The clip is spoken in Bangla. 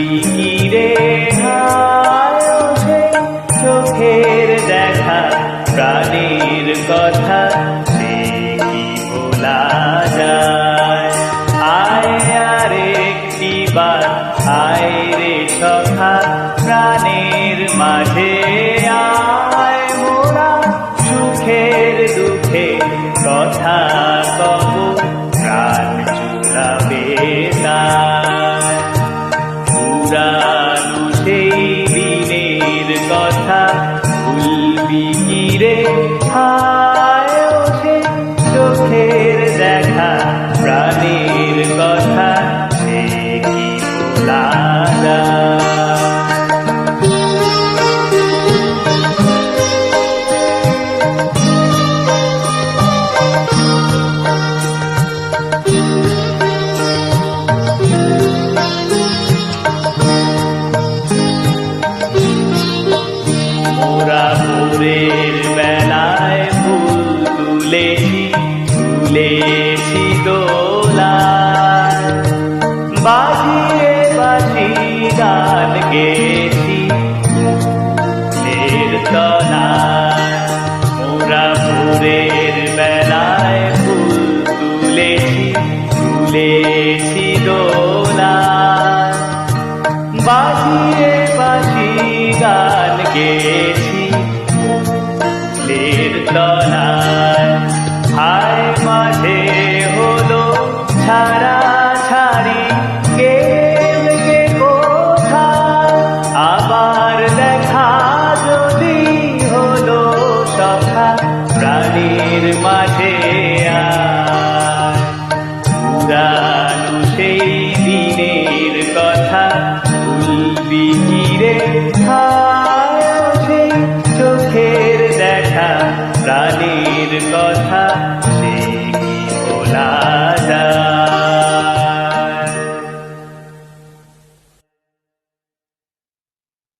বিকিরে হায় ওঠে চোখের দেখা প্রাণীর কথা সে কি বলা যায়। আয় আরেকটি বার আয় রে সখা প্রাণের মাঝে আয় মোরা সুখের দুঃখে কথা কব প্রাণ জুড়াবে তাই। পুরানো সেই দিনের কথা ভুলবি কি রে হায় ওঠে চোখের দেখা প্রাণীর কথা সে কি বলা যায়। মোরা ভোরের বেলায় ফুল তুলেছি দোলায়, বাজিয়ে বাজি গান গেয়েছি ফুলের তলায়। মোরা ভোরের বেলায় ফুল তুলেছি দোলায়, বাজিয়ে বাজি গান গেয়েছি ফুলের তলায়।